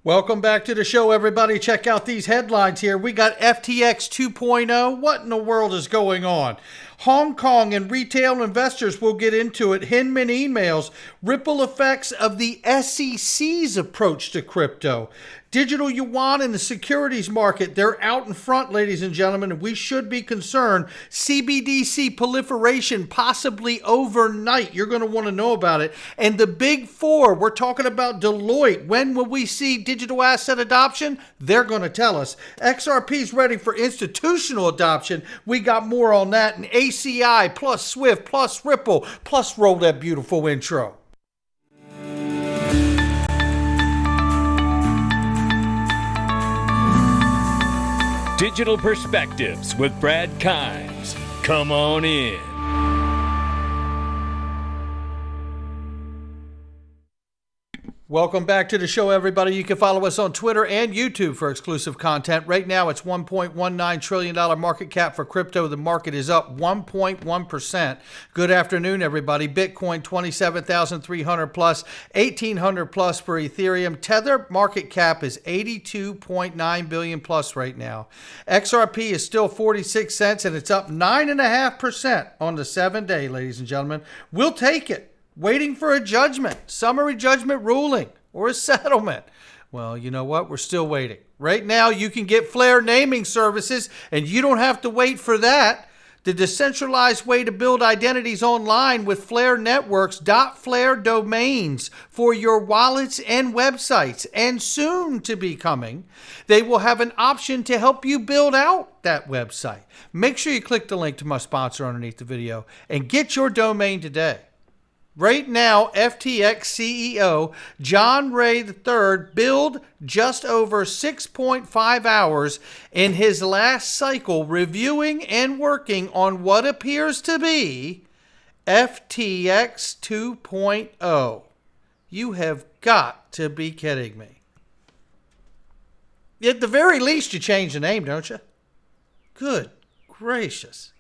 Welcome back to the show, everybody. Check out these headlines here. We got FTX 2.0. What in the world is going on? Hong Kong and retail investors will get into it. Hinman emails, ripple effects of the SEC's approach to crypto. Digital yuan in the securities market, they're out in front, ladies and gentlemen, and we should be concerned. CBDC proliferation, possibly overnight. You're going to want to know about it. And the big four, we're talking about Deloitte. When will we see digital asset adoption? They're going to tell us. XRP's ready for institutional adoption. We got more on that. And ACI plus Swift plus Ripple plus roll that beautiful intro. Digital Perspectives with Brad Kimes. Come on in. Welcome back to the show, everybody. You can follow us on Twitter and YouTube for exclusive content. Right now, it's $1.19 trillion market cap for crypto. The market is up 1.1%. Good afternoon, everybody. Bitcoin, 27,300 plus, 1,800 plus for Ethereum. Tether market cap is 82.9 billion plus right now. XRP is still 46 cents, and it's up 9.5% on the 7-day, ladies and gentlemen. We'll take it. Waiting for a judgment, summary judgment ruling, or a settlement. Well, you know what? We're still waiting. Right now, you can get Flare naming services, and you don't have to wait for that. The decentralized way to build identities online with Flare networks, .flare domains for your wallets and websites. And soon to be coming, they will have an option to help you build out that website. Make sure you click the link to my sponsor underneath the video and get your domain today. Right now, FTX CEO John Ray III billed just over 6.5 hours in his last cycle reviewing and working on what appears to be FTX 2.0. You have got to be kidding me. At the very least, you change the name, don't you? Good gracious.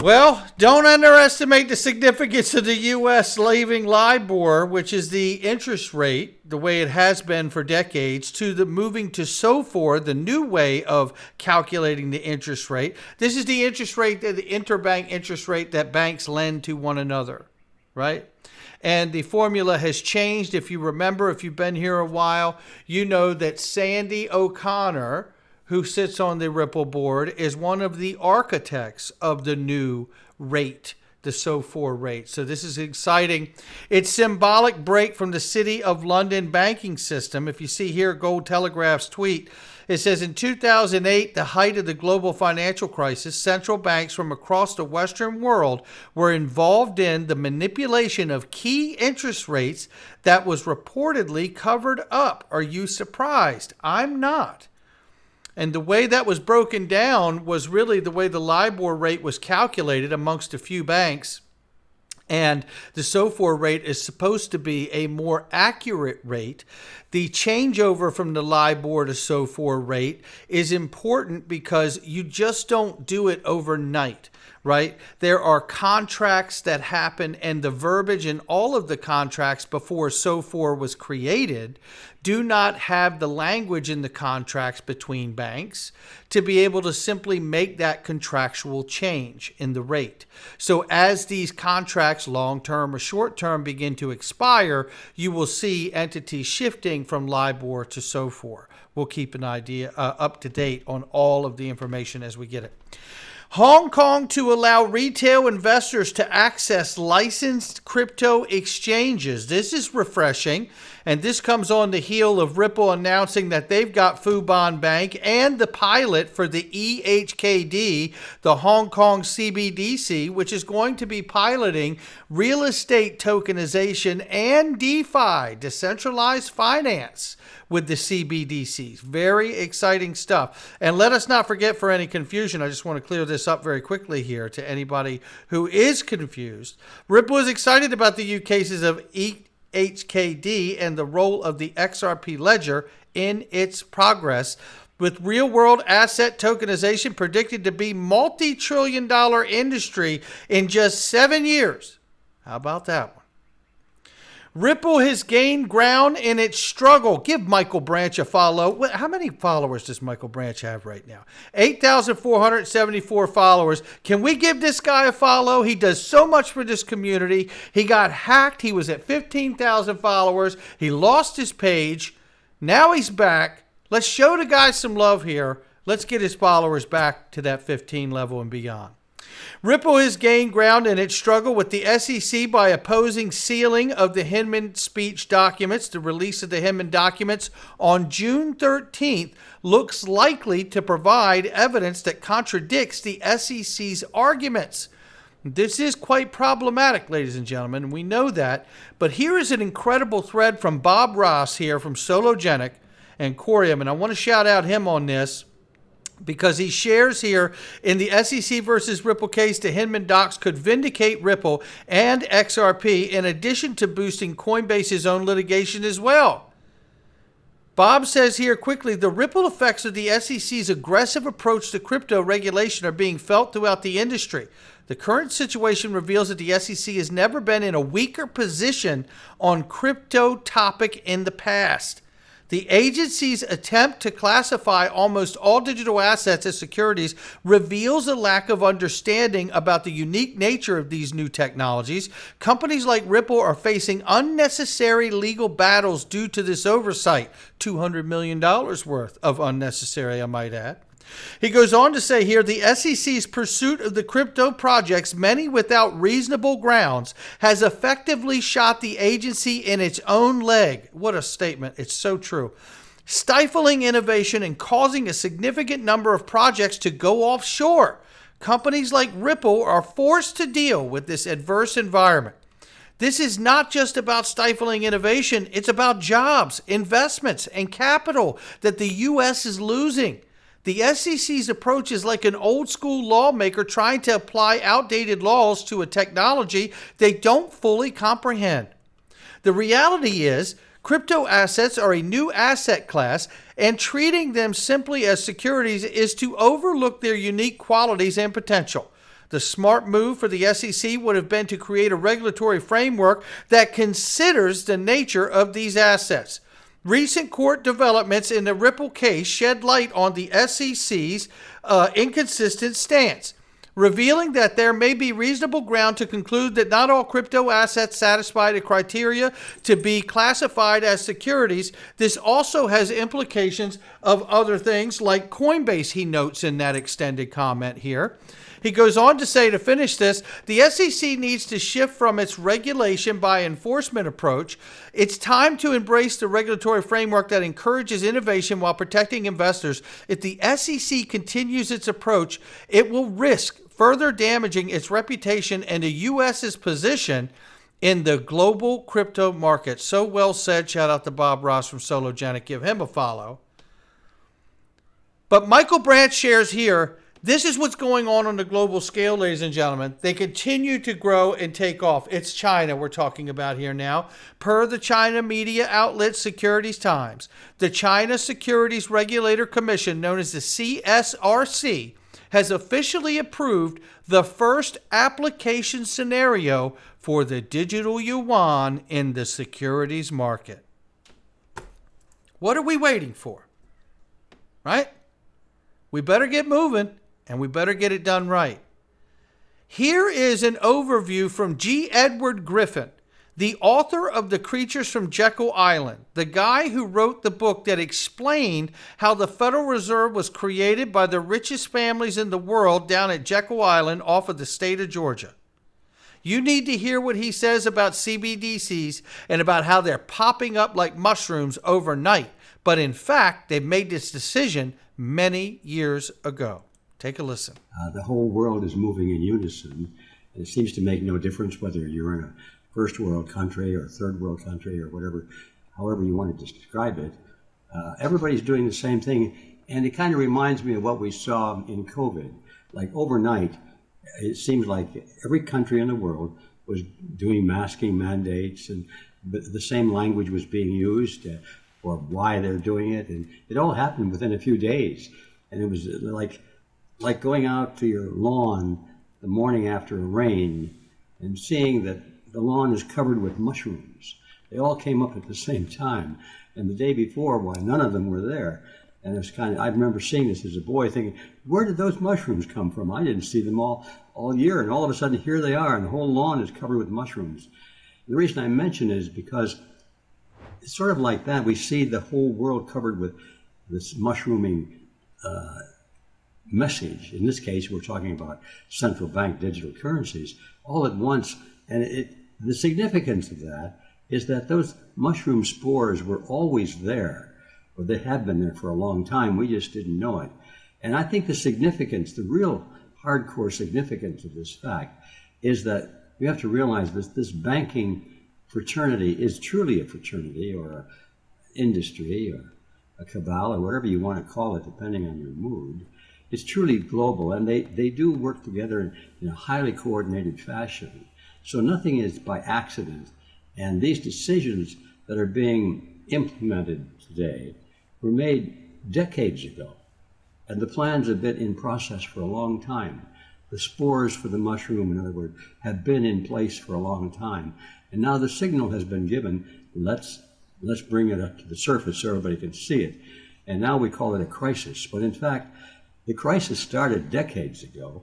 Well, don't underestimate the significance of the U.S. leaving LIBOR, which is the interest rate, the way it has been for decades, to the moving to SOFR, the new way of calculating the interest rate. This is the interest rate, the interbank interest rate that banks lend to one another, right? And the formula has changed. If you remember, if you've been here a while, you know that Sandy O'Connor, who sits on the Ripple board, is one of the architects of the new rate, the SOFR rate. So this is exciting. It's symbolic break from the City of London banking system. If you see here, Gold Telegraph's tweet, it says in 2008, the height of the global financial crisis, central banks from across the Western world were involved in the manipulation of key interest rates that was reportedly covered up. Are you surprised? I'm not. And the way that was broken down was really the way the LIBOR rate was calculated amongst a few banks. And the SOFR rate is supposed to be a more accurate rate. The changeover from the LIBOR to SOFR rate is important because you just don't do it overnight, right? There are contracts that happen, and the verbiage in all of the contracts before SOFR was created do not have the language in the contracts between banks to be able to simply make that contractual change in the rate. So as these contracts, long-term or short-term, begin to expire, you will see entities shifting from LIBOR to SOFR. We'll keep an idea up to date on all of the information as we get it. Hong Kong to allow retail investors to access licensed crypto exchanges. This is refreshing, and this comes on the heel of Ripple announcing that they've got Fubon Bank and the pilot for the EHKD, the Hong Kong CBDC, which is going to be piloting real estate tokenization and DeFi, decentralized finance, with the CBDCs. Very exciting stuff. And let us not forget, for any confusion, I just want to clear this up very quickly here to anybody who is confused. Ripple is excited about the use cases of EHKD and the role of the XRP ledger in its progress, with real-world asset tokenization predicted to be multi-trillion-dollar industry in just 7 years. How about that one? Ripple has gained ground in its struggle. Give Michael Branch a follow. How many followers does Michael Branch have right now? 8,474 followers. Can we give this guy a follow? He does so much for this community. He got hacked. He was at 15,000 followers. He lost his page. Now he's back. Let's show the guy some love here. Let's get his followers back to that 15 level and beyond. Ripple has gained ground in its struggle with the SEC by opposing sealing of the Hinman speech documents. The release of the Hinman documents on June 13th looks likely to provide evidence that contradicts the SEC's arguments. This is quite problematic, ladies and gentlemen. We know that. But here is an incredible thread from Bob Ross here from Sologenic and Corium. And I want to shout out him on this, because he shares here in the SEC versus Ripple case, the Hinman docs could vindicate Ripple and XRP in addition to boosting Coinbase's own litigation as well. Bob says here quickly, the ripple effects of the SEC's aggressive approach to crypto regulation are being felt throughout the industry. The current situation reveals that the SEC has never been in a weaker position on crypto topic in the past. The agency's attempt to classify almost all digital assets as securities reveals a lack of understanding about the unique nature of these new technologies. Companies like Ripple are facing unnecessary legal battles due to this oversight. $200 million worth of unnecessary, I might add. He goes on to say here, the SEC's pursuit of the crypto projects, many without reasonable grounds, has effectively shot the agency in its own leg. What a statement. It's so true. Stifling innovation and causing a significant number of projects to go offshore. Companies like Ripple are forced to deal with this adverse environment. This is not just about stifling innovation. It's about jobs, investments, and capital that the U.S. is losing. The SEC's approach is like an old school lawmaker trying to apply outdated laws to a technology they don't fully comprehend. The reality is, crypto assets are a new asset class, and treating them simply as securities is to overlook their unique qualities and potential. The smart move for the SEC would have been to create a regulatory framework that considers the nature of these assets. Recent court developments in the Ripple case shed light on the SEC's inconsistent stance, revealing that there may be reasonable ground to conclude that not all crypto assets satisfy the criteria to be classified as securities. This also has implications of other things like Coinbase, he notes in that extended comment here. He goes on to say, to finish this, the SEC needs to shift from its regulation by enforcement approach. It's time to embrace the regulatory framework that encourages innovation while protecting investors. If the SEC continues its approach, it will risk further damaging its reputation and the U.S.'s position in the global crypto market. So well said. Shout out to Bob Ross from Sologenic. Give him a follow. But Michael Branch shares here, this is what's going on the global scale, ladies and gentlemen. They continue to grow and take off. It's China we're talking about here now. Per the China media outlet Securities Times, the China Securities Regulator Commission, known as the CSRC, has officially approved the first application scenario for the digital yuan in the securities market. What are we waiting for? Right? We better get moving. And we better get it done right. Here is an overview from G. Edward Griffin, the author of The Creatures from Jekyll Island, the guy who wrote the book that explained how the Federal Reserve was created by the richest families in the world down at Jekyll Island off of the state of Georgia. You need to hear what he says about CBDCs and about how they're popping up like mushrooms overnight. But in fact, they've made this decision many years ago. Take a listen. The whole world is moving in unison. It seems to make no difference whether you're in a first world country or third world country or whatever, however you want to describe it. Everybody's doing the same thing. And it kind of reminds me of what we saw in COVID. Like overnight, it seems like every country in the world was doing masking mandates, and the same language was being used or why they're doing it. And it all happened within a few days. And it was like going out to your lawn the morning after a rain and seeing that the lawn is covered with mushrooms. They all came up at the same time. And the day before, why, none of them were there. And it's kind of, I remember seeing this as a boy thinking, where did those mushrooms come from? I didn't see them all year. And all of a sudden, here they are, and the whole lawn is covered with mushrooms. The reason I mention it is because it's sort of like that. We see the whole world covered with this mushrooming message. In this case, we're talking about central bank digital currencies all at once. And the significance of that is that those mushroom spores were always there, or they have been there for a long time. We just didn't know it. And I think the significance, the real hardcore significance of this fact is that we have to realize this banking fraternity is truly a fraternity or an industry or a cabal or whatever you want to call it, depending on your mood. It's truly global, and they do work together in a highly coordinated fashion. So nothing is by accident. And these decisions that are being implemented today were made decades ago. And the plans have been in process for a long time. The spores for the mushroom, in other words, have been in place for a long time. And now the signal has been given, let's bring it up to the surface so everybody can see it. And now we call it a crisis. But in fact, the crisis started decades ago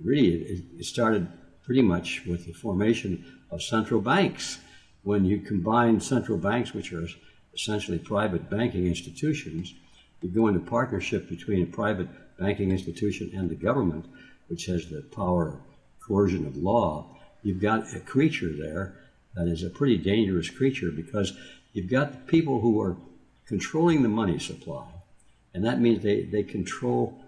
it started pretty much with the formation of central banks. When you combine central banks, which are essentially private banking institutions, you go into partnership between a private banking institution and the government, which has the power coercion of law. You've got a creature there that is a pretty dangerous creature, because you've got people who are controlling the money supply. And that means they control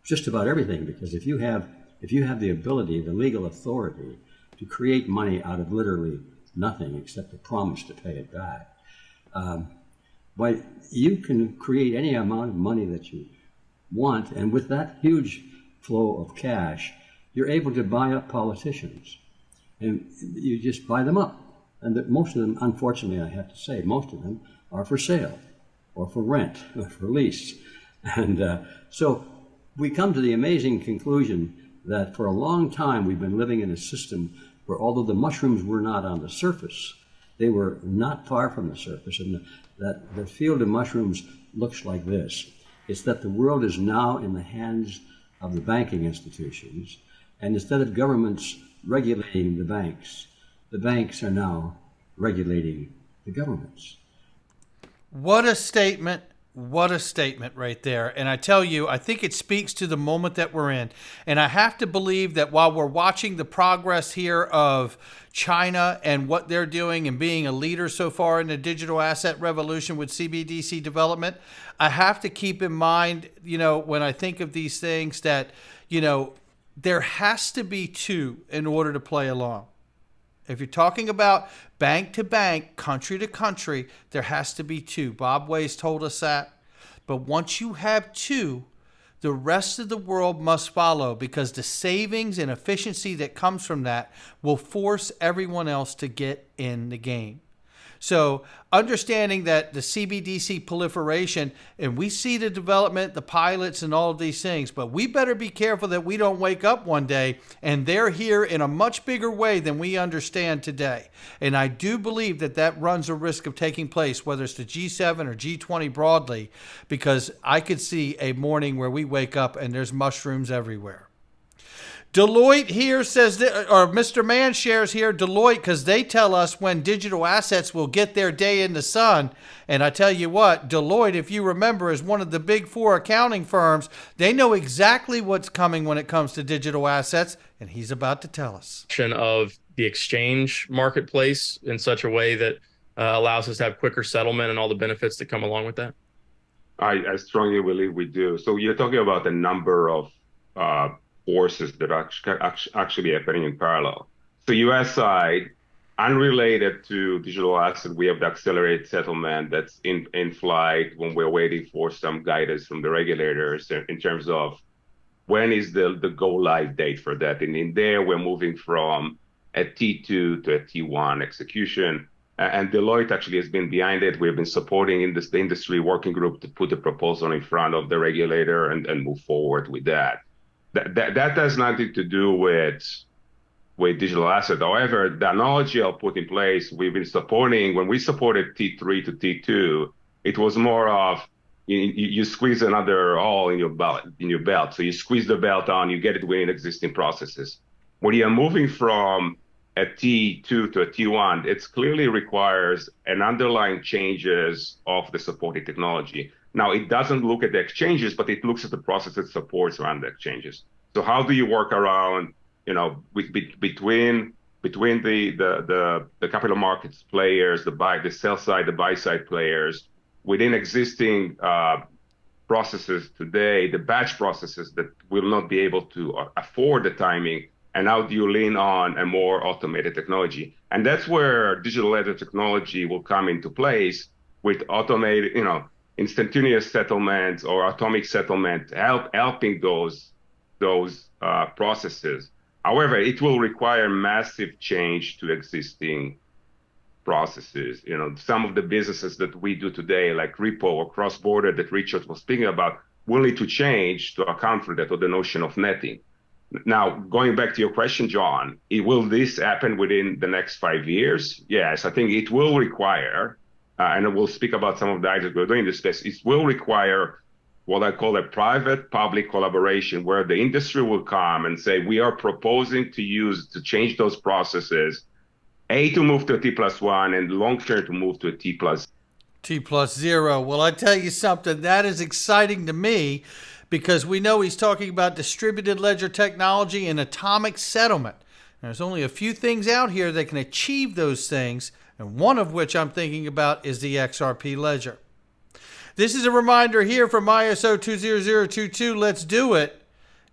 just about everything, because if you have the ability, the legal authority to create money out of literally nothing except a promise to pay it back, but you can create any amount of money that you want, and with that huge flow of cash, you're able to buy up politicians. And you just buy them up. And most of them, unfortunately, I have to say, most of them are for sale or for rent or for lease. And so we come to the amazing conclusion that for a long time we've been living in a system where, although the mushrooms were not on the surface, they were not far from the surface, and that the field of mushrooms looks like this. It's that the world is now in the hands of the banking institutions, and instead of governments regulating the banks are now regulating the governments. What a statement. What a statement right there. And I tell you, I think it speaks to the moment that we're in. And I have to believe that while we're watching the progress here of China and what they're doing and being a leader so far in the digital asset revolution with CBDC development, I have to keep in mind, when I think of these things, that, there has to be two in order to play along. If you're talking about bank to bank, country to country, there has to be two. Bob Way's told us that. But once you have two, the rest of the world must follow, because the savings and efficiency that comes from that will force everyone else to get in the game. So understanding that the CBDC proliferation, and we see the development, the pilots and all of these things, but we better be careful that we don't wake up one day and they're here in a much bigger way than we understand today. And I do believe that runs a risk of taking place, whether it's the G7 or G20 broadly, because I could see a morning where we wake up and there's mushrooms everywhere. Deloitte here says, or Mr. Mann shares here, Deloitte, because they tell us when digital assets will get their day in the sun. And I tell you what, Deloitte, if you remember, is one of the big four accounting firms. They know exactly what's coming when it comes to digital assets, and he's about to tell us. Of the exchange marketplace in such a way that allows us to have quicker settlement and all the benefits that come along with that? I strongly believe we do. So you're talking about the number of forces that are actually happening in parallel. So US side, unrelated to digital asset, we have the accelerated settlement that's in flight when we're waiting for some guidance from the regulators in terms of when is the go live date for that. And in there, we're moving from a T2 to a T1 execution. And Deloitte actually has been behind it. We've been supporting the industry working group to put the proposal in front of the regulator and move forward with that. That has nothing to do with with digital assets. However, the analogy I'll put in place, we've been supporting, when we supported T3 to T2, it was more of you squeeze another hole in your belt. So you squeeze the belt on, you get it within existing processes. When you're moving from a T2 to a T1, it clearly requires an underlying changes of the supported technology. Now, it doesn't look at the exchanges, but it looks at the process that supports around the exchanges. So how do you work around, between the capital markets players, the sell side, the buy side players, within existing processes today, the batch processes that will not be able to afford the timing, and how do you lean on a more automated technology? And that's where digital ledger technology will come into place with automated, instantaneous settlements or atomic settlement, helping those processes. However, it will require massive change to existing processes. Some of the businesses that we do today, like repo or cross-border that Richard was speaking about, will need to change to account for that, or the notion of netting. Now, going back to your question, John, will this happen within the next 5 years? Yes, I think it will require, and we'll speak about some of the items we're doing in this space, it will require what I call a private-public collaboration, where the industry will come and say, we are proposing to change those processes, to move to a T+1, and long-term to move to a T+0. Well, I tell you something, that is exciting to me, because we know he's talking about distributed ledger technology and atomic settlement. There's only a few things out here that can achieve those things, and one of which I'm thinking about is the XRP ledger. This is a reminder here from ISO 20022, let's do it.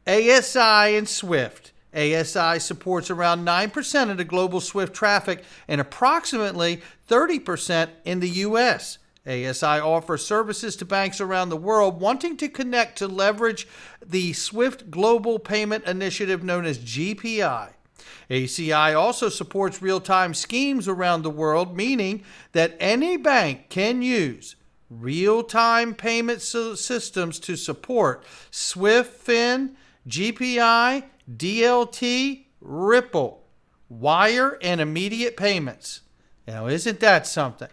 ASI and SWIFT. ASI supports around 9% of the global SWIFT traffic and approximately 30% in the US. ASI offers services to banks around the world wanting to connect to leverage the SWIFT Global Payment Initiative known as GPI. ACI also supports real-time schemes around the world, meaning that any bank can use real-time payment systems to support SWIFT, FIN, GPI, DLT, Ripple, wire, and immediate payments. Now, isn't that something?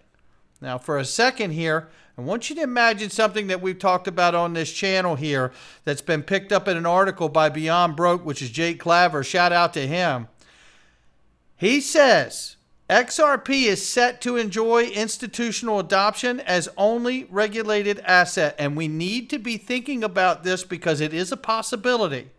Now, for a second here, I want you to imagine something that we've talked about on this channel here that's been picked up in an article by Beyond Broke, which is Jake Claver. Shout out to him. He says XRP is set to enjoy institutional adoption as only regulated asset, and we need to be thinking about this because it is a possibility.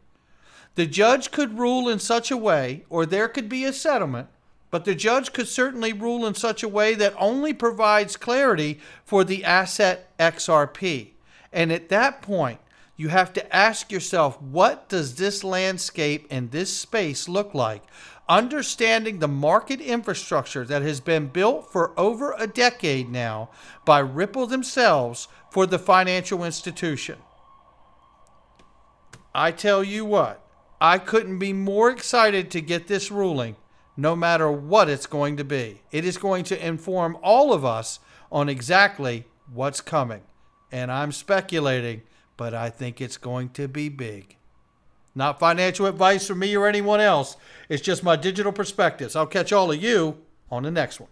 The judge could rule in such a way, or there could be a settlement, but the judge could certainly rule in such a way that only provides clarity for the asset XRP. And at that point, you have to ask yourself, what does this landscape and this space look like? Understanding the market infrastructure that has been built for over a decade now by Ripple themselves for the financial institution. I tell you what, I couldn't be more excited to get this ruling, no matter what it's going to be. It is going to inform all of us on exactly what's coming. And I'm speculating, but I think it's going to be big. Not financial advice from me or anyone else. It's just my digital perspectives. I'll catch all of you on the next one.